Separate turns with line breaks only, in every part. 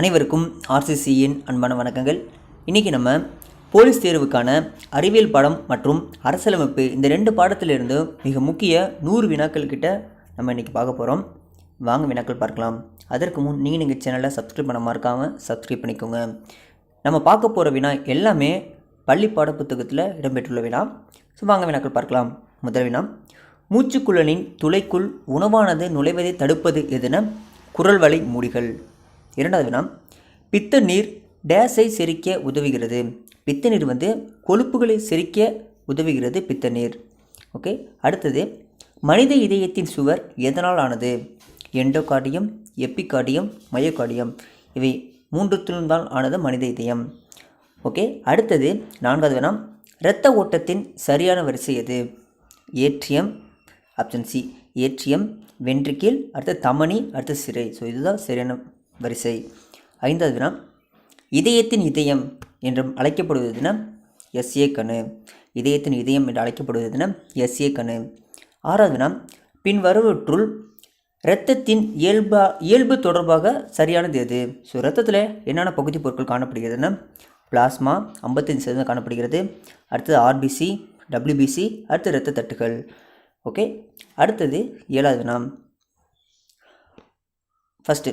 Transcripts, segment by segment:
அனைவருக்கும் ஆர்சிசியின் அன்பான வணக்கங்கள். இன்றைக்கி நம்ம போலீஸ் தேர்வுக்கான அறிவியல் பாடம் மற்றும் அரசியலமைப்பு இந்த 2 பாடத்திலிருந்து மிக முக்கிய 100 வினாக்கள் கிட்ட நம்ம இன்றைக்கி பார்க்க போகிறோம். வாங்க வினாக்கள் பார்க்கலாம். அதற்கு முன் நீங்கள் சேனலை சப்ஸ்கிரைப் பண்ண மறக்காமல் சப்ஸ்கிரைப் பண்ணிக்கோங்க. நம்ம பார்க்க போகிற வினா எல்லாமே பள்ளி பாட புத்தகத்தில் இடம்பெற்றுள்ள வினா. ஸோ வாங்க வினாக்கள் பார்க்கலாம். முதல் வினா, மூச்சுக்குழலின் துளைக்குள் உணவானது நுழைவதை தடுப்பது எதுன? குரல் வலை மூடிகள். இரண்டாவது வினா, பித்த நீர் டேஸை செரிக்க உதவுகிறது. பித்த நீர் கொழுப்புகளை செரிக்க உதவுகிறது பித்த நீர். ஓகே. அடுத்தது, மனித இதயத்தின் சுவர் எதனால் ஆனது? Endocardium, epicardium, myocardium. இவை 3த்திலும் தான் ஆனது மனித இதயம். ஓகே. அடுத்தது நான்காவது வினா, இரத்த ஓட்டத்தின் சரியான வரிசை எது? Atrium, option C atrium, ventricle, அடுத்து தமனி, அடுத்து சிரை. ஸோ இதுதான் சரியான வரிசை. ஐந்தாவது வினா, இதயத்தின் இதயம் என்றும் அழைக்கப்படுவதுனா எஸ்ஏ கணு. இதயத்தின் இதயம் என்று அழைக்கப்படுவதுனா எஸ்ஏ கணு. ஆறாவது வினா, பின்வருவற்றுள் இரத்தத்தின் இயல்பு தொடர்பாக சரியானது எது? ஸோ இரத்தத்தில் என்னென்ன பகுதி பொருட்கள் காணப்படுகிறதுனா பிளாஸ்மா 55% காணப்படுகிறது. அடுத்தது ஆர்பிசி, டபிள்யூபிசி, அடுத்து இரத்த தட்டுகள். ஓகே. அடுத்தது ஏழாவது வினா, ஃபஸ்ட்டு,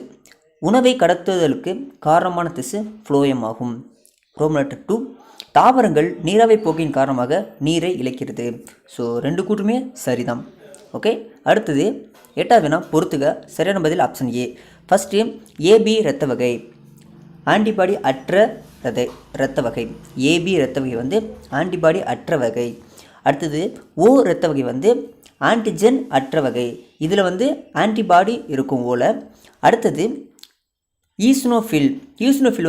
உணவை கடத்துதலுக்கு காரணமான திசு ஃப்ளோயம் ஆகும். ரோமன் லெட்டர் 2, தாவரங்கள் நீராவி போக்கின் காரணமாக நீரை இழக்கிறது. ஸோ 2 கூற்றுமே சரிதான். ஓகே. அடுத்தது எட்டாவது வினா, பொறுத்துக. சரியான பதில் ஆப்ஷன் ஏ. ஃபஸ்ட்டு, ஏபி இரத்த வகை ஆன்டிபாடி அற்ற இரத்த வகை. ஏபி இரத்த வகை ஆன்டிபாடி அற்ற வகை. அடுத்தது ஓ இரத்த வகை ஆன்டிஜென் அற்ற வகை. இதில் ஆன்டிபாடி இருக்கும் ஓல. அடுத்தது ஈஸ்னோஃபில். ஈஸ்னோஃபில்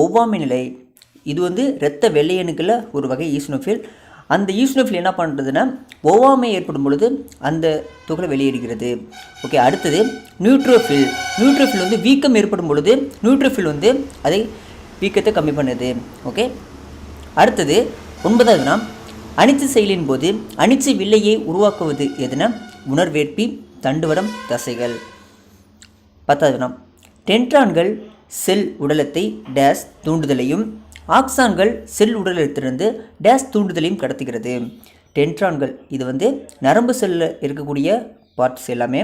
ஒவ்வாமை நிலை. இது இரத்த வெள்ளையணுக்களில் ஒரு வகை ஈஸ்னோஃபில். அந்த ஈஸ்னோஃபில் என்ன பண்ணுறதுன்னா ஒவ்வாமை ஏற்படும் பொழுது அந்த துகளை வெளியிடுகிறது. ஓகே. அடுத்தது நியூட்ரோஃபில். நியூட்ரோஃபில் வீக்கம் ஏற்படும் பொழுது நியூட்ரோஃபில் அதை வீக்கத்தை கம்மி பண்ணுது. ஓகே. அடுத்தது 9வது வினா, அனிச்சை செயலின் போது அனிச்சை வில்லையை உருவாக்குவது எதுனா உணர்வேற்பி, தண்டுவடம், தசைகள். 10வது வினா, டென்ட்ரான்கள் செல் உடலத்தை டேஸ் தூண்டுதலையும் ஆக்சான்கள் செல் உடலத்திலிருந்து டேஸ் தூண்டுதலையும் கடத்துகிறது. டென்ட்ரான்கள் இது நரம்பு செல்லில் இருக்கக்கூடிய பார்ட்ஸ் எல்லாமே.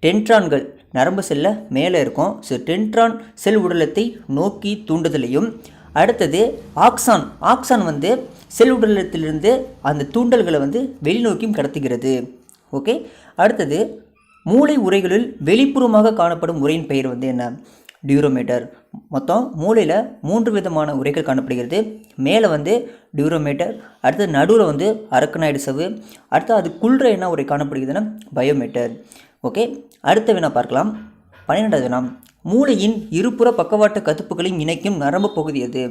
டென்ட்ரான்கள் நரம்பு செல்லில் மேலே இருக்கும். ஸோ டென்ட்ரான் செல் உடலத்தை நோக்கி தூண்டுதலையும், அடுத்தது ஆக்சான். ஆக்சான் செல் உடலத்திலிருந்து அந்த தூண்டல்களை வெளிநோக்கியும் கடத்துகிறது. ஓகே. அடுத்தது, மூளை உரைகளில் வெளிப்புறமாக காணப்படும் உரையின் பெயர் என்ன? டியூரோமீட்டர். மொத்தம் மூளையில் 3 விதமான உரைகள் காணப்படுகிறது. மேலே டியூரோமீட்டர், அடுத்தது நடுவில் அரக்கனாய்டு சவ்வு, அடுத்து அதுக்குள்ள என்ன உரை காணப்படுகிறதுனா பயோமீட்டர். ஓகே. அடுத்த வினா பார்க்கலாம். 12வது வினா, மூளையின் இருபுற பக்கவாட்டு கதுப்புகளையும் இணைக்கும் நரம்பு பகுதி எது?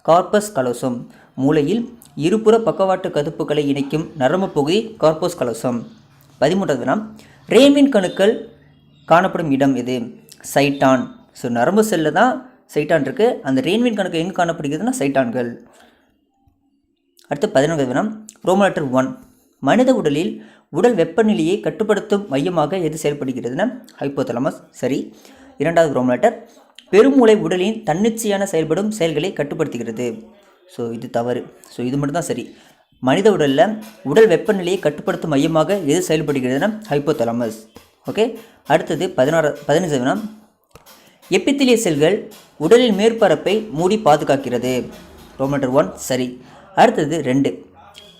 Corpus callosum. மூளையில் இருபுற பக்கவாட்டு கதுப்புகளை இணைக்கும் நரம்பு பகுதி கார்பஸ் கலோசம். 13வது வினா, ரேமின் கணுக்கள் காணப்படும் இடம் எது? சைட்டான். ஸோ நரம்பு செல்லில் தான் சைட்டான் இருக்குது. அந்த ரேன்வின் கணுக்கள் எங்கே காணப்படுகிறதுனா சைட்டான்கள். அடுத்து 14வது வினா, ரோமன் லெட்டர் 1, மனித உடலில் உடல் வெப்பநிலையை கட்டுப்படுத்தும் மையமாக எது செயல்படுகிறதுனா ஹைப்போதலமஸ். சரி. 2வது ரோமன் லெட்டர், பெருமூளை உடலின் தன்னிச்சையான செயல்படும் செயல்களை கட்டுப்படுத்துகிறது. ஸோ இது தவறு. ஸோ இது மட்டும் தான் சரி. மனித உடலில் உடல் வெப்பநிலையை கட்டுப்படுத்தும் மையமாக எது செயல்படுகிறதுனா ஹைப்போதலமஸ். ஓகே. அடுத்தது 15வது வினா, எப்பித்திலிய செல்கள் உடலின் மேற்பரப்பை மூடி பாதுகாக்கிறது. ரோமன் லெட்டர் 1 சரி. அடுத்தது 2,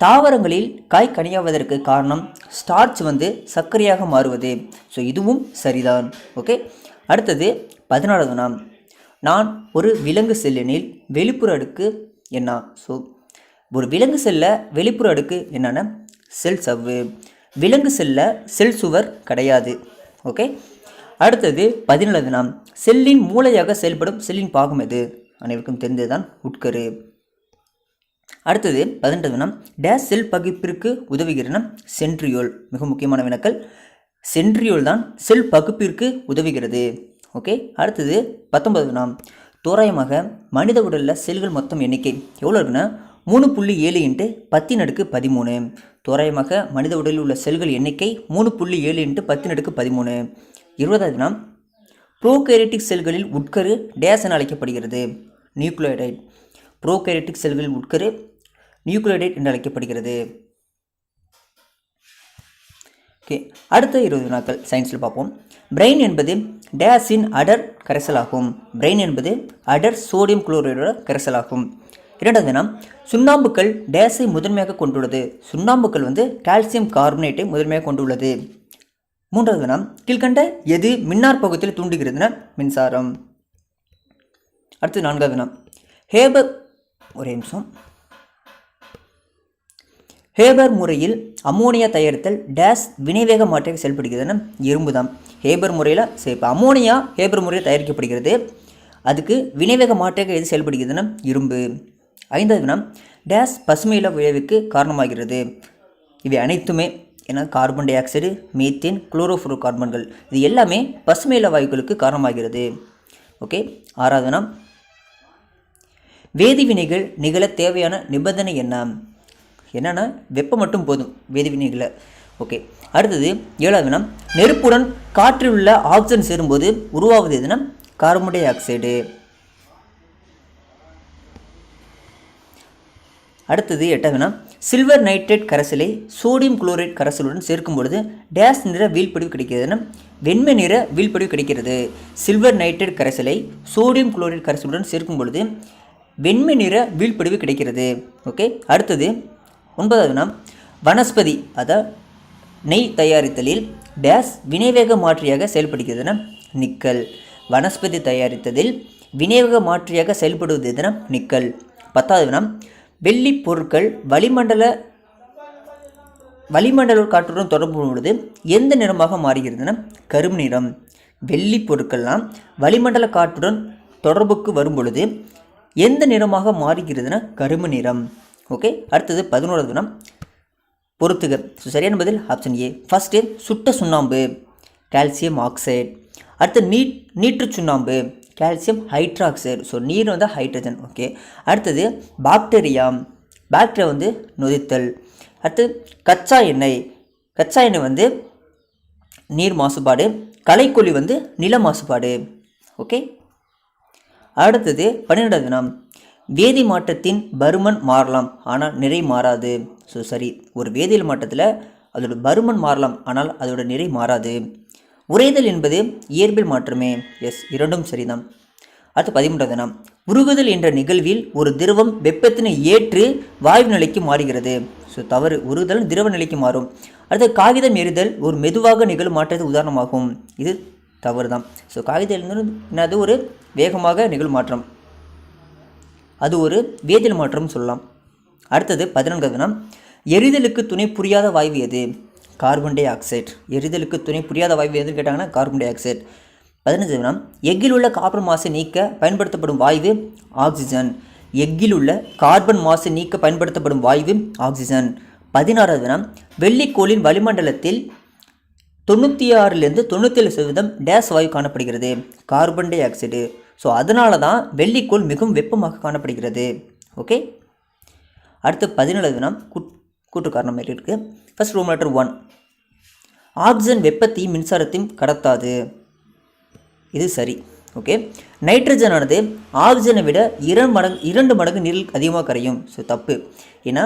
தாவரங்களில் காய் கனியாவதற்கு காரணம் ஸ்டார்ச் சர்க்கரையாக மாறுவது. ஸோ இதுவும் சரிதான். ஓகே. அடுத்தது 14வது வினா, நான் ஒரு விலங்கு செல்லினில் வெளிப்புற அடுக்கு என்ன? ஸோ ஒரு விலங்கு செல்லில் வெளிப்புற அடுக்கு என்னென்ன? செல் சவ்வு. விலங்கு செல்லில் செல் சுவர் கிடையாது. ஓகே. அடுத்தது 17வது வினா, செல்லின் மூளையாக செயல்படும் செல்லின் பாகம் எது? அனைவருக்கும் தெரிந்ததுதான் உட்கரு. அடுத்தது 18வது வினா, டேஸ் செல் பகுப்பிற்கு உதவுகிறன? சென்ட்ரியோல். மிக முக்கியமான வினாக்கள். சென்ட்ரியோல் தான் செல் பகுப்பிற்கு உதவுகிறது. ஓகே. அடுத்தது 19வது வினா, தோராயமாக மனித உடலில் செல்கள் மொத்தம் எண்ணிக்கை எவ்வளோ இருக்குன்னா 3.7 × 10⁻13. தோராயமாக மனித உடலில் உள்ள செல்கள் எண்ணிக்கை 3.7 × 10⁻13. 20வது வினா, ப்ரோகேரியோட்டிக் செல்களில் உட்கரு டேஸ் என அழைக்கப்படுகிறது, நியூக்ளியோடைட். ப்ரோகேரியோட்டிக் செல்களில் உட்கரு நியூக்ளியோடைட் என்று அழைக்கப்படுகிறது. ஓகே, அடுத்த 20 வினாக்கள் சயின்ஸில் பார்ப்போம். பிரெயின் என்பது டேஸின் அடர் கரைசலாகும். பிரெயின் என்பது அடர் சோடியம் குளோரைடோட கரைசலாகும். இரண்டாவது வினா, சுண்ணாம்புக்கள் டேஸை முதன்மையாக கொண்டுள்ளது. சுண்ணாம்புக்கள் வந்து கால்சியம் கார்பனேட்டை முதன்மையாக கொண்டுள்ளது. மூன்றாவது வினா, கீழ்கண்ட எது மின்னார் பகுதியில் தூண்டுகிறதுனா மின்சாரம். அடுத்து நான்காவது வினா, ஹேபர் முறையில் அம்மோனியா தயாரித்தல் டேஸ் வினைவேக மாற்றியாக செயல்படுகிறதுனா இரும்பு தான். ஹேபர் முறையில் இப்போ அம்மோனியா ஹேபர் முறையில் தயாரிக்கப்படுகிறது, அதுக்கு வினைவேக மாற்றியாக எது செயல்படுகிறதுனா இரும்பு. ஐந்தாவது வினா, டேஸ் பசுமையில விளைவுக்கு காரணமாகிறது. இவை அனைத்துமே ஏன்னா carbon di oxide, methane, chlorofluoro கார்பன்கள் இது எல்லாமே பசுமையில வாயுக்களுக்கு காரணமாகிறது. ஓகே, ஆறாவது வினா, வேதிவினைகள் நிகழ தேவையான நிபந்தனை என்னன்னா வெப்பம் மட்டும் போதும் வேதிவினைகளை. ஓகே, அடுத்தது ஏழாவது வினா, நெருப்புடன் காற்றில் உள்ள ஆக்சிஜன் சேரும்போது உருவாவது எதுனா கார்பன் டை ஆக்சைடு. அடுத்தது எட்டாவது வினா, சில்வர் நைட்ரேட் கரைசலை சோடியம் குளோரைட் கரைசலுடன் சேர்க்கும் பொழுது டேஸ் நிற வீழ்படிவு கிடைக்கிறதுனா வெண்மை நிற வீழ்படிவு கிடைக்கிறது. சில்வர் நைட்ரேட் கரைசலை சோடியம் குளோரைட் கரைசலுடன் சேர்க்கும் பொழுது வெண்மை நிற வீழ்படிவு கிடைக்கிறது. ஓகே, அடுத்தது ஒன்பதாவது வினா, வனஸ்பதி அதாவது நெய் தயாரித்தலில் டேஸ் வினைவேக மாற்றியாக செயல்படுகிறதுனா நிக்கல். வனஸ்பதி தயாரித்ததில் வினைவேக மாற்றியாக செயல்படுவது எதுனா நிக்கல். பத்தாவது வினா, வெள்ளி பொருட்கள் வளிமண்டல காற்றுடன் தொடர்பு பொழுது எந்த நிறமாக மாறுகிறதுனா கருமை நிறம். வெள்ளி பொருட்கள்லாம் வளிமண்டல காற்றுடன் தொடர்புக்கு வரும் பொழுது எந்த நிறமாக மாறுகிறதுனா கருமை நிறம். ஓகே, அடுத்தது 11வது வினா, பொறுத்துக. சரியான பதில் ஆப்ஷன் ஏ. ஃபஸ்ட்டு சுட்ட சுண்ணாம்பு கால்சியம் ஆக்சைடு. அடுத்து நீற்று சுண்ணாம்பு கால்சியம் ஹைட்ராக்சைடு. ஸோ நீர் வந்து ஹைட்ரஜன். ஓகே, அடுத்தது பாக்டீரியா வந்து நொதித்தல். அடுத்து கச்சா எண்ணெய் வந்து நீர் மாசுபாடு. களைக்கொல்லி வந்து நில மாசுபாடு. ஓகே, அடுத்தது 12வது வினா, வேதி மாற்றத்தின் பருமன் மாறலாம் ஆனால் நிறை மாறாது. ஸோ சரி, ஒரு வேதியியல் மாற்றத்தில் அதோட பருமன் மாறலாம் ஆனால் அதோட நிறை மாறாது. உறைதல் என்பது இயற்பியல் மாற்றமே. எஸ், இரண்டும் சரிதான். அடுத்து 13வது வினா, உருகுதல் என்ற நிகழ்வில் ஒரு திரவம் வெப்பத்தினை ஏற்று வாயு நிலைக்கு மாறுகிறது. ஸோ தவறு, உருகுதல் திரவ நிலைக்கு மாறும். அடுத்து காகிதம் எரிதல் ஒரு மெதுவாக நிகழும் மாற்றத்துக்கு உதாரணமாகும். இது தவறு தான். ஸோ காகிதம் அது ஒரு வேகமாக நிகழும் மாற்றம், அது ஒரு வேதியியல் மாற்றம் சொல்லலாம். அடுத்தது 14வது வினா, எரிதலுக்கு துணை புரியாத வாயு எது? Carbon di oxide. எரிதலுக்கு துணை புரியாத வாயு எதுன்னு கேட்டாங்கன்னா கார்பன் டை ஆக்சைடு. 15வது வினா, எஃகில் உள்ள கார்பன் மாசை நீக்க பயன்படுத்தப்படும் வாயு ஆக்சிஜன். எஃகில் உள்ள கார்பன் மாசை நீக்க பயன்படுத்தப்படும் வாயு ஆக்சிஜன். 16வது வினா, வெள்ளிக்கோளின் வளிமண்டலத்தில் 96லிருந்து 97% டேஸ் வாயு காணப்படுகிறது, கார்பன் டை ஆக்சைடு. ஸோ அதனால தான் வெள்ளிக்கோள் மிகவும் வெப்பமாக காணப்படுகிறது. ஓகே, அடுத்து 17வது வினா, கூட்டு காரணம் மாதிரி இருக்குது. ஃபர்ஸ்ட் ரோமன் லெட்டர் 1, ஆக்சிஜன் வெப்பத்தையும் மின்சாரத்தையும் கடத்தாது. இது சரி. ஓகே, நைட்ரஜனானது ஆக்சிஜனை விட 2 மடங்கு நீரில் அதிகமாக கரையும். ஸோ தப்பு, ஏன்னா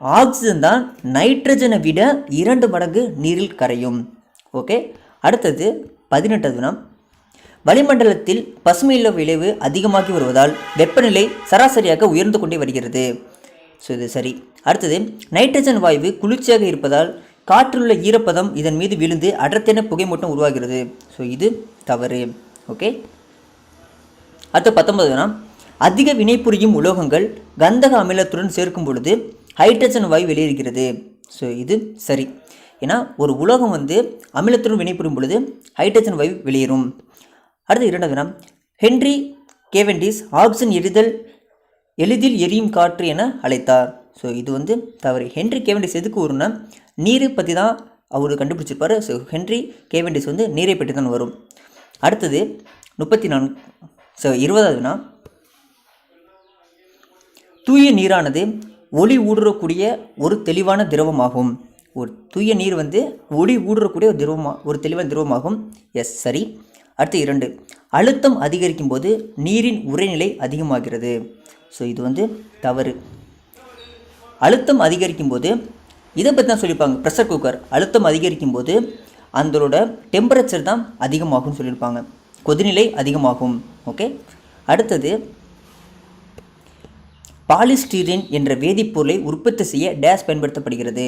ஆக்சிஜன் தான் நைட்ரஜனை விட 2 மடங்கு நீரில் கரையும். ஓகே, அடுத்தது 18வது வினா, வளிமண்டலத்தில் பசுமையில்ல விளைவு அதிகமாகி வருவதால் வெப்பநிலை சராசரியாக உயர்ந்து கொண்டே வருகிறது. ஸோ இது சரி. அடுத்தது நைட்ரஜன் வாயு குளிர்ச்சியாக இருப்பதால் காற்றிலுள்ள ஈரப்பதம் இதன் மீது விழுந்து அடர்த்தியான புகை மூட்டம் உருவாகிறது. ஸோ இது தவறு. ஓகே, அடுத்து 19வது வினா, அதிக வினைபுரியும் உலோகங்கள் கந்தக அமிலத்துடன் சேர்க்கும் பொழுது ஹைட்ரஜன் வாயு வெளியேறுகிறது. ஸோ இது சரி, ஏன்னா ஒரு உலோகம் வந்து அமிலத்துடன் வினைபுரியும் பொழுது ஹைட்ரஜன் வாயு வெளியேறும். அடுத்து 2வது வினா, ஹென்றி கேவெண்டிஷ் ஆக்சிஜன் எளிதில் எரியும் காற்று என அழைத்தார். ஸோ இது வந்து தவறு. ஹென்றி கேவெண்டிஷ் எதுக்கு வரும்னா நீரை பற்றி தான் அவர் கண்டுபிடிச்சிருப்பார். ஸோ ஹென்றி கேவெண்டிஷ் வந்து நீரை பற்றி தான் வரும். அடுத்தது 20வது வினா, தூய நீரானது ஒளி ஊடுறக்கூடிய ஒரு தெளிவான திரவமாகும். ஒரு தூய நீர் வந்து ஒளி ஊடுறக்கூடிய ஒரு தெளிவான திரவமாகும். எஸ் சரி. அடுத்து 2, அழுத்தம் அதிகரிக்கும் போது நீரின் உறைநிலை அதிகமாகிறது. ஸோ இது வந்து தவறு. அழுத்தம் அதிகரிக்கும் போது இதை பற்றி தான் சொல்லியிருப்பாங்க. ப்ரெஷர் குக்கர் அழுத்தம் அதிகரிக்கும் போது அதோட டெம்பரேச்சர் தான் அதிகமாகும்னு சொல்லியிருப்பாங்க, கொதிநிலை அதிகமாகும். ஓகே. அடுத்தது, பாலிஸ்டிரீன் என்ற வேதிப்பொருளை உற்பத்தி செய்ய டேஸ் பயன்படுத்தப்படுகிறது.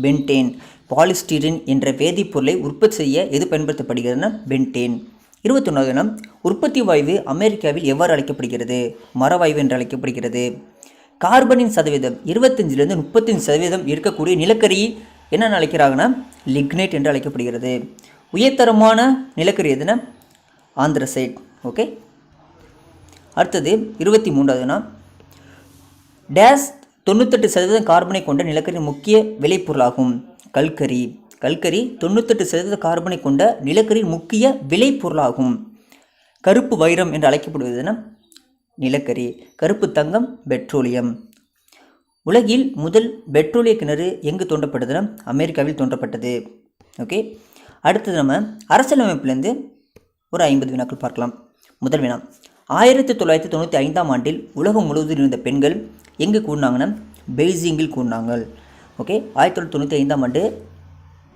பென்டேன். பாலிஸ்டிரீன் என்ற வேதிப்பொருளை உற்பத்தி செய்ய எது பயன்படுத்தப்படுகிறதுனா பென்டேன். 21வது, உற்பத்தி வாயு அமெரிக்காவில் எவ்வாறு அழைக்கப்படுகிறது? மரவாயு என்று அழைக்கப்படுகிறது. கார்பனின் சதவீதம் 25லிருந்து 35% இருக்கக்கூடிய நிலக்கரி என்ன அழைக்கிறாங்கன்னா லிக்னைட் என்று அழைக்கப்படுகிறது. உயர்தரமான நிலக்கரி எதுனா ஆந்திரசைட். ஓகே. அடுத்தது 23வது, டேஸ் 98% கார்பனை கொண்ட நிலக்கரி முக்கிய விளைபொருளாகும். கல்கரி. கல்கரி 98% கார்பனை கொண்ட நிலக்கரி முக்கிய விளைபொருளாகும். கருப்பு வைரம் என்று அழைக்கப்படுவதுன்னா நிலக்கரி. கருப்பு தங்கம் பெட்ரோலியம். உலகில் முதல் பெட்ரோலிய கிணறு எங்கு தோண்டப்பட்டதுன்னா அமெரிக்காவில் தோன்றப்பட்டது. ஓகே. அடுத்தது நம்ம அரசியலமைப்புலேருந்து ஒரு 50 வினாக்கள் பார்க்கலாம். முதல் வினா, 1995ஆம் ஆண்டில் உலகம் முழுவதும் இருந்த பெண்கள் எங்கே கூடினாங்கன்னா பெய்ஜிங்கில் கூடினாங்க. ஓகே. 1995ஆம் ஆண்டு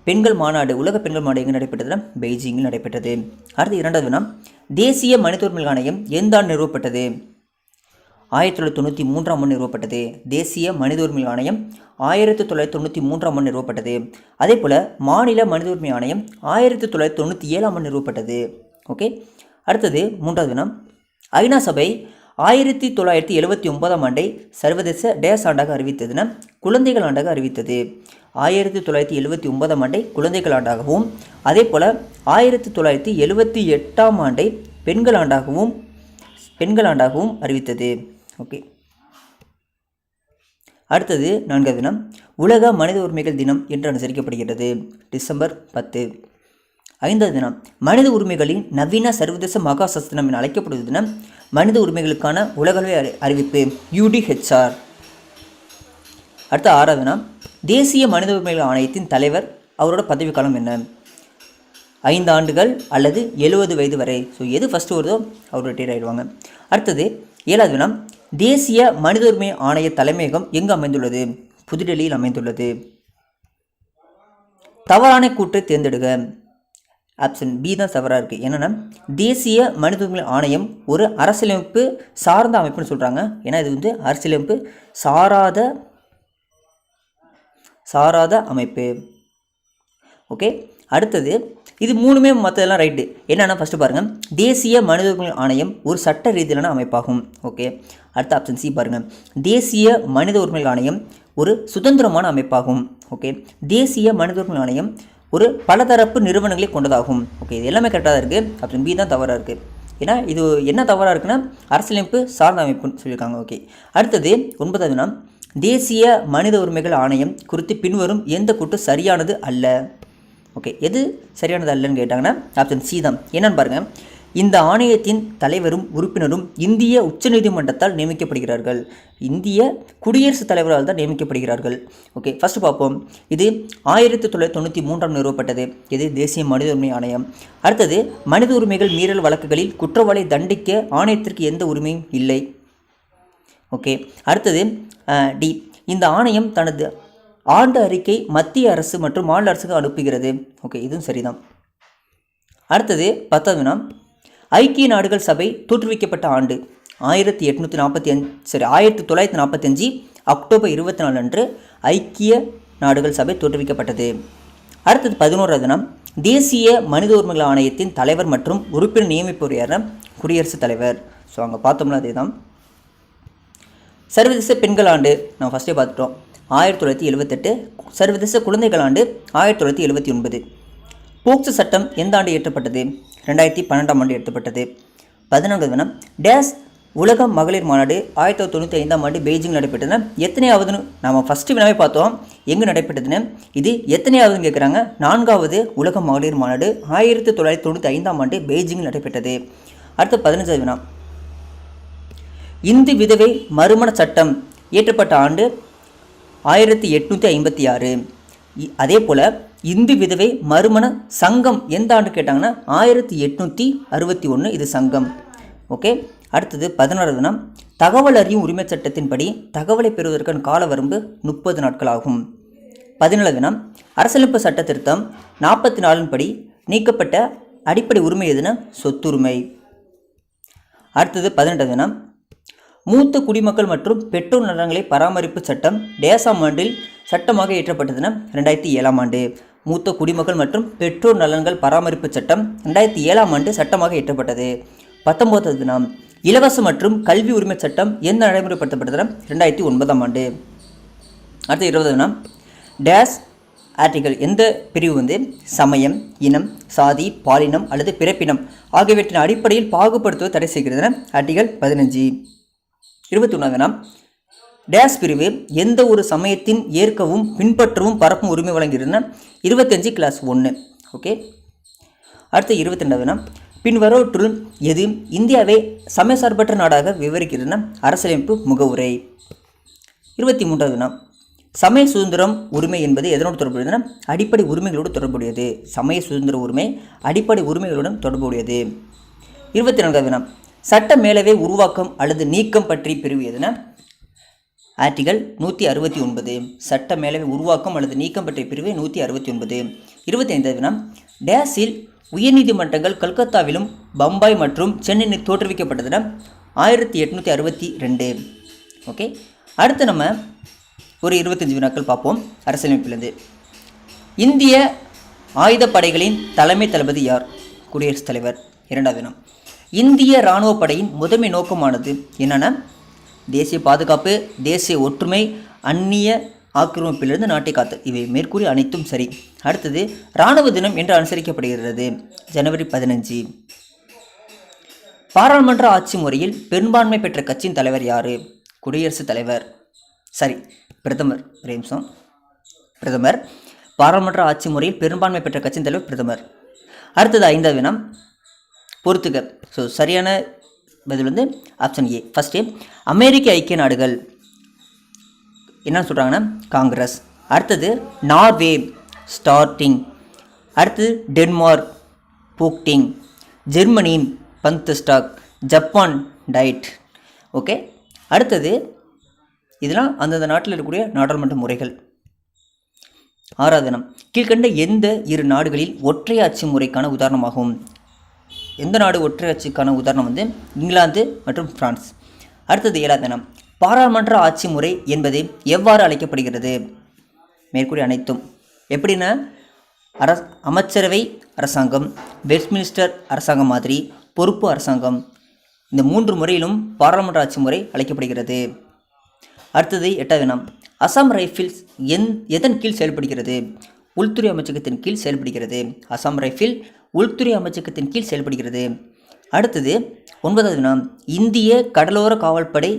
பெண்கள் மாநாடு, உலக பெண்கள் மாநாடு எங்கே நடைபெற்றதுன்னா பெய்ஜிங்கில் நடைபெற்றது. அடுத்து 2வது வினா, தேசிய மனித உரிமைகள் ஆணையம் எந்த ஆண்டு நிறுவப்பட்டது? 1993ஆம் ஆண்டு நிறுவப்பட்டது. தேசிய மனித உரிமை ஆணையம் 1993ஆம் ஆண்டு நிறுவப்பட்டது. அதே போல் மாநில மனித உரிமை ஆணையம் 1997ஆம் ஆண்டு நிறுவப்பட்டது. ஓகே. அடுத்தது 3வது வினா, ஐநா சபை 1979ஆம் ஆண்டை சர்வதேச டேஸ் ஆண்டாக அறிவித்ததுன்னா குழந்தைகள் ஆண்டாக அறிவித்தது. 1979ஆம் ஆண்டை குழந்தைகள் ஆண்டாகவும், அதே போல் 1978ஆம் ஆண்டை பெண்கள் ஆண்டாகவும் அறிவித்தது. ஓகே. அடுத்தது 4வது தினம், உலக மனித உரிமைகள் தினம் என்று அனுசரிக்கப்படுகிறது. டிசம்பர் 10. 5வது தினம், மனித உரிமைகளின் நவீன சர்வதேச மகாசஸ்திரம் என அழைக்கப்படுவது தினம் மனித உரிமைகளுக்கான உலகளவை அறிவிப்பு UDHR. அடுத்த 6வது தினம், தேசிய மனித உரிமைகள் ஆணையத்தின் தலைவர் அவரோட பதவிக்காலம் என்ன? 5 ஆண்டுகள் அல்லது 70 வயது வரை. ஸோ எது ஃபஸ்ட்டு வருதோ அவர் ரிட்டையர் ஆகிடுவாங்க. அடுத்தது 7வது வினா, தேசிய மனித உரிமை ஆணைய தலைமையகம் எங்கு அமைந்துள்ளது? புதுடெல்லியில் அமைந்துள்ளது. தவறான கூற்றை தேர்ந்தெடுக. ஆப்ஷன் பி தான் தவறாக இருக்குது. என்னென்னா தேசிய மனித உரிமை ஆணையம் ஒரு அரசியலமைப்பு சார்ந்த அமைப்புன்னு சொல்கிறாங்க. ஏன்னா இது வந்து அரசியலமைப்பு சாராத அமைப்பு. ஓகே. அடுத்தது இது 3மே மற்றதெல்லாம் ரைட்டு. என்னென்னா ஃபஸ்ட்டு பாருங்கள், தேசிய மனித உரிமைகள் ஆணையம் ஒரு சட்ட ரீதியிலான அமைப்பாகும். ஓகே. அடுத்த ஆப்ஷன் சி பாருங்கள், தேசிய மனித உரிமைகள் ஆணையம் ஒரு சுதந்திரமான அமைப்பாகும். ஓகே. தேசிய மனித உரிமைகள் ஆணையம் ஒரு பலதரப்பு நிறுவனங்களை கொண்டதாகும். ஓகே. இது எல்லாமே கரெக்டாக தான் இருக்குது. ஆப்ஷன் பி தான் தவறாக இருக்குது. ஏன்னா இது என்ன தவறாக இருக்குன்னா அரசியலமைப்பு சார்ந்த அமைப்புன்னு சொல்லியிருக்காங்க. ஓகே. அடுத்தது 9வது வினா, தேசிய மனித உரிமைகள் ஆணையம் குறித்து பின்வரும் எந்த கூற்று சரியானது அல்ல? ஓகே. எது சரியானது அல்லன்னு கேட்டாங்கன்னா ஆப்ஷன் சி தான். என்னன்னு பாருங்கள், இந்த ஆணையத்தின் தலைவரும் உறுப்பினரும் இந்திய உச்சநீதிமன்றத்தால் நியமிக்கப்படுகிறார்கள். இந்திய குடியரசுத் தலைவரால் தான் நியமிக்கப்படுகிறார்கள். ஓகே. ஃபஸ்ட்டு பார்ப்போம். இது 1993ஆம் நிறுவப்பட்டது. இது தேசிய மனித உரிமை ஆணையம். அடுத்தது, மனித உரிமைகள் மீறல் வழக்குகளில் குற்றவாளி தண்டிக்க ஆணையத்திற்கு எந்த உரிமையும் இல்லை. ஓகே. அடுத்தது டி, இந்த ஆணையம் தனது ஆண்டு அறிக்கை மத்திய அரசு மற்றும் மாநில அரசுக்கு அனுப்புகிறது. ஓகே. இதுவும் சரிதான். அடுத்தது 10வது வினா, ஐக்கிய நாடுகள் சபை தோற்றுவிக்கப்பட்ட ஆண்டு 1945 அக்டோபர் 24 அன்று ஐக்கிய நாடுகள் சபை தோற்றுவிக்கப்பட்டது. அடுத்தது 11வது தினம், தேசிய மனித உரிமைகள் ஆணையத்தின் தலைவர் மற்றும் உறுப்பினர் நியமிப்பவர் யார்? குடியரசுத் தலைவர். ஸோ அங்கே பார்த்தோம்னா அதே தான். சர்வதேச பெண்கள் ஆண்டு நம்ம ஃபஸ்ட்டே பார்த்துட்டோம், 1978. சர்வதேச குழந்தைகள் ஆண்டு 1979. போக்சோ சட்டம் எந்த ஆண்டு இயற்றப்பட்டது? 2012ஆம் ஆண்டு இயற்றப்பட்டது. 14வது தினம், டேஸ் உலக மகளிர் மாநாடு 1995ஆம் ஆண்டு பெய்ஜிங் நடைபெற்றதுன்னா எத்தனையாவதுன்னு நம்ம ஃபஸ்ட்டு வினாவே பார்த்தோம். எங்கே நடைபெற்றதுன்னு, இது எத்தனையாவதுன்னு கேட்குறாங்க. 4வது உலக மகளிர் மாநாடு 1995ஆம் ஆண்டு பெய்ஜிங்கில் நடைபெற்றது. அடுத்து 15வது வினா, இந்து விதவை மறுமண சட்டம் இயற்றப்பட்ட ஆண்டு 1856. அதே போல் இந்து விதவை மறுமண சங்கம் எந்த ஆண்டு கேட்டாங்கன்னா 1861 இது சங்கம். ஓகே. அடுத்தது 16வது வினா, தகவல் அறியும் உரிமை சட்டத்தின்படி தகவலை பெறுவதற்கான கால வரம்பு 30 நாட்கள் ஆகும். 17வது வினா, அரசியலமைப்பு சட்ட திருத்தம் 44 படி நீக்கப்பட்ட அடிப்படை உரிமை எதுனா சொத்துரிமை. அடுத்தது 18வது வினா, மூத்த குடிமக்கள் மற்றும் பெற்றோர் நலன்களை பராமரிப்பு சட்டம் டேசாம் ஆண்டில் சட்டமாக இயற்றப்பட்டதுன்னா 2007ஆம் ஆண்டு. மூத்த குடிமக்கள் மற்றும் பெற்றோர் நலன்கள் பராமரிப்பு சட்டம் 2007ஆம் ஆண்டு சட்டமாக இயற்றப்பட்டது. 19வது வினா, இலவச மற்றும் கல்வி உரிமை சட்டம் எந்த நடைமுறைப்படுத்தப்பட்டதுன்னா 2009ஆம் ஆண்டு. அடுத்த 20வது வினா, டேஸ் ஆர்டிகல் எந்த பிரிவு சமயம், இனம், சாதி, பாலினம் அல்லது பிறப்பினம் ஆகியவற்றின் அடிப்படையில் பாகுபடுத்துவது தடை செய்கிறதுனா ஆர்டிகல் 15. 21வது வினா, டேஸ் பிரிவு எந்த ஒரு சமயத்தின் ஏற்கவும் பின்பற்றவும் பரப்பும் உரிமை வழங்குகிறதுனா 25 கிளாஸ் 1. ஓகே. அடுத்த 22வது வினா, பின்வருவற்றுள் எது இந்தியாவை சமயசார்பற்ற நாடாக விவரிக்கிறதுனா அரசியலமைப்பு முகவுரை. 23வது வினா, சமய சுதந்திரம் உரிமை என்பது எதனோடு தொடர்புடையதுன்னா அடிப்படை உரிமைகளோடு தொடர்புடையது. சமய சுதந்திர உரிமை அடிப்படை உரிமைகளுடன் தொடர்புடையது. 24வது வினா, சட்ட மேலவை உருவாக்கம் அல்லது நீக்கம் பற்றி பிரிவு எதுனா ஆர்டிகல் 169. சட்ட மேலவை உருவாக்கம் அல்லது நீக்கம் பற்றிய பிரிவு 169. 25வது வினா, டேஸில் உயர்நீதிமன்றங்கள் கல்கத்தாவிலும் பம்பாய் மற்றும் சென்னையில் தோற்றுவிக்கப்பட்டதுன்னா 1862. ஓகே. அடுத்து நம்ம ஒரு 25 வினாக்கள் பார்ப்போம் அரசியலமைப்பிலிருந்து. இந்திய ஆயுதப்படைகளின் தலைமை தளபதி யார்? குடியரசுத் தலைவர். 2வது வினா, இந்திய இராணுவ படையின் முதன்மை நோக்கமானது என்னென்னா தேசிய பாதுகாப்பு, தேசிய ஒற்றுமை, அந்நிய ஆக்கிரமிப்பிலிருந்து நாட்டை காத்தல். இவை மேற்கூறிய அனைத்தும் சரி. அடுத்தது, இராணுவ தினம் என்று அனுசரிக்கப்படுகிறது ஜனவரி 15. பாராளுமன்ற ஆட்சி முறையில் பெரும்பான்மை பெற்ற கட்சியின் தலைவர் யார்? குடியரசுத் தலைவர். சரி, பிரதமர். பிரதமர். பாராளுமன்ற ஆட்சி முறையில் பெரும்பான்மை பெற்ற கட்சியின் தலைவர் பிரதமர். அடுத்தது 5வது வினா, பொறுத்துக. ஸோ சரியான பதில் ஆப்ஷன் ஏ. ஃபஸ்ட்டு, அமெரிக்க ஐக்கிய நாடுகள் என்ன சொல்கிறாங்கன்னா காங்கிரஸ். அடுத்தது நார்வே ஸ்டார்டிங். அடுத்தது Denmark Folketing. Germany Bundestag. Japan Diet. Okay. அடுத்தது இதெல்லாம் அந்தந்த நாட்டில் இருக்கக்கூடிய நாடாளுமன்ற முறைகள். 6வது தினம், கீழ்கண்ட எந்த இரு நாடுகளில் ஒற்றையாட்சி முறைக்கான உதாரணமாகும்? எந்த நாடு ஒற்றையாட்சிக்கான உதாரணம் இங்கிலாந்து மற்றும் பிரான்ஸ். அடுத்தது 7வது தினம், பாராளுமன்ற ஆட்சி முறை என்பது எவ்வாறு அழைக்கப்படுகிறது? மேற்கூறிய அனைத்தும். எப்படின்னா அமைச்சரவை அரசாங்கம், வெஸ்ட்மினிஸ்டர் அரசாங்கம் மாதிரி பொறுப்பு அரசாங்கம், இந்த 3 முறையிலும் பாராளுமன்ற ஆட்சி முறை அழைக்கப்படுகிறது. அடுத்தது 8வது வினா, அசாம் ரைஃபிள்ஸ் எதன் கீழ் செயல்படுகிறது? உள்துறை அமைச்சகத்தின் கீழ் செயல்படுகிறது. அசாம் ரைஃபிள் உள்துறை அமைச்சகத்தின் கீழ் செயல்படுகிறது. அடுத்தது 9வது வினா, இந்திய கடலோர காவல்படை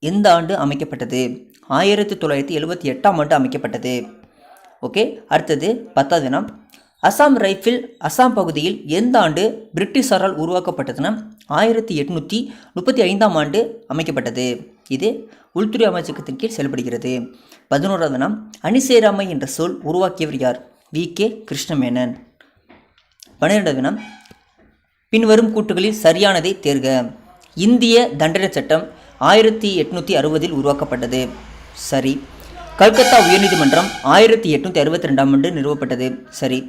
எந்த ஆண்டு அமைக்கப்பட்டது? 1978ஆம் ஆண்டு அமைக்கப்பட்டது. ஓகே. அடுத்தது 10வது வினா, அசாம் ரைஃபிள் அசாம் பகுதியில் எந்த ஆண்டு பிரிட்டிஷாரால் உருவாக்கப்பட்டதுன்னா 1835ஆம் ஆண்டு அமைக்கப்பட்டது. இது உள்துறை அமைச்சகத்தின் கீழ் செயல்படுகிறது. 11வது வினா, அணிசேராமை என்ற சொல் உருவாக்கியவர் யார்? வி.கே. கிருஷ்ணமேனன். 12வது வினா, பின்வரும் கூட்டுகளில் சரியானதை தேர்க. இந்திய தண்டனை சட்டம் 1860இல் உருவாக்கப்பட்டது. சரி. கல்கத்தா உயர்நீதிமன்றம் 1862ஆம் ஆண்டு நிறுவப்பட்டது. சரி.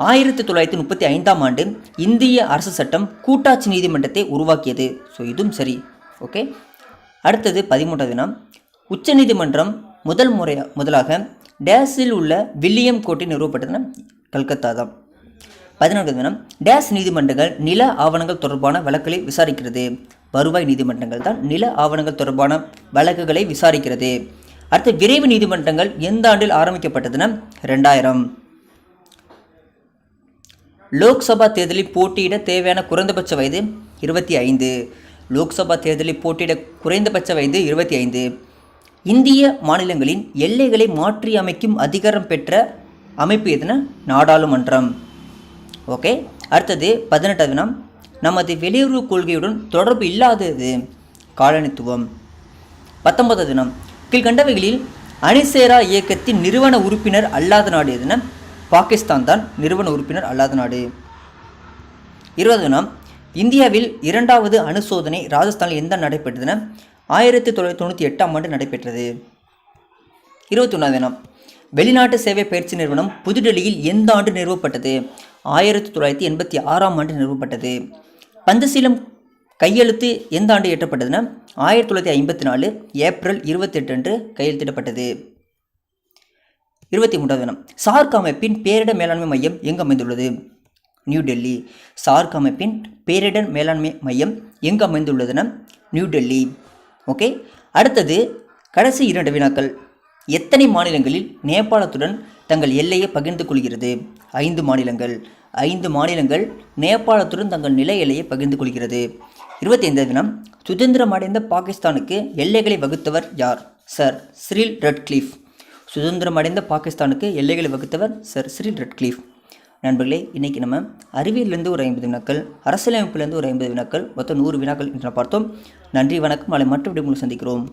1935ஆம் ஆண்டு இந்திய அரசு சட்டம் கூட்டாட்சி நீதிமன்றத்தை உருவாக்கியது. ஸோ இதுவும் சரி. ஓகே. அடுத்தது 13வது வினா, உச்ச நீதிமன்றம் முதலாக டேஸில் உள்ள வில்லியம் கோர்ட்டில் நிறுவப்பட்டதுன்னா கல்கத்தா தான். 14வது வினா, டேஸ் நீதிமன்றங்கள் நில ஆவணங்கள் தொடர்பான வழக்குகளை விசாரிக்கிறது. வருவாய் நீதிமன்றங்கள் தான் நில ஆவணங்கள் தொடர்பான வழக்குகளை விசாரிக்கிறது. அடுத்து, விரைவு நீதிமன்றங்கள் எந்த ஆண்டில் ஆரம்பிக்கப்பட்டதுன்னா 2000. லோக்சபா தேர்தலில் போட்டியிட தேவையான குறைந்தபட்ச வயது 25. லோக்சபா தேர்தலில் போட்டியிட குறைந்தபட்ச வயது 25. இந்திய மாநிலங்களின் எல்லைகளை மாற்றி அமைக்கும் அதிகாரம் பெற்ற அமைப்பு எதுனா நாடாளுமன்றம். ஓகே. அடுத்தது 18வது வினா, நமது வெளியுறவு கொள்கையுடன் தொடர்பு இல்லாதது காலனித்துவம். 19வது வினா, கீழ்கண்டவைகளில் அணிசேரா இயக்கத்தின் நிறுவன உறுப்பினர் அல்லாத நாடு எதுனா பாகிஸ்தான் தான் நிறுவன உறுப்பினர் அல்லாத நாடு. 20வது வினா, இந்தியாவில் 2வது அணு சோதனை ராஜஸ்தானில் எந்த ஆண்டு நடைபெற்றதுன்னா 1998ஆம் ஆண்டு நடைபெற்றது. 21வது வினா, வெளிநாட்டு சேவை பயிற்சி நிறுவனம் புதுடெல்லியில் எந்த ஆண்டு நிறுவப்பட்டது? 1986ஆம் ஆண்டு நிறுவப்பட்டது. பஞ்சசீலம் கையெழுத்து எந்த ஆண்டு இயற்றப்பட்டதுன்னா 1954 ஏப்ரல் 28 அன்று கையெழுத்திடப்பட்டது. 23வது வினா, சார்க் அமைப்பின் பேரிடர் மேலாண்மை மையம் எங்கு அமைந்துள்ளது? நியூ டெல்லி. சார்க் அமைப்பின் பேரிடர் மேலாண்மை மையம் எங்கு அமைந்துள்ளதுன்னா நியூ டெல்லி. ஓகே, அடுத்தது கடைசி 2 வினாக்கள். எத்தனை மாநிலங்களில் நேபாளத்துடன் தங்கள் எல்லையை பகிர்ந்து கொள்கிறது? 5 மாநிலங்கள். 5 மாநிலங்கள் நேபாளத்துடன் தங்கள் நில எல்லையை பகிர்ந்து கொள்கிறது. 25வது வினா, சுதந்திரமடைந்த பாகிஸ்தானுக்கு எல்லைகளை வகுத்தவர் யார்? Sir Cyril ரட்க்ளிஃப். சுதந்திரமடைந்த பாகிஸ்தானுக்கு எல்லைகளை வகுத்தவர் சர் சிரில் ரட்க்ளிஃப். நண்பர்களே, இன்றைக்கி நம்ம அறிவியலிருந்து ஒரு 50 வினாக்கள், அரசியலமைப்பிலிருந்து ஒரு 50 வினாக்கள், மொத்தம் 100 வினாக்கள் என்று பார்த்தோம். நன்றி, வணக்கம். நாளை மற்ற வீடியோவில் சந்திக்கிறோம்.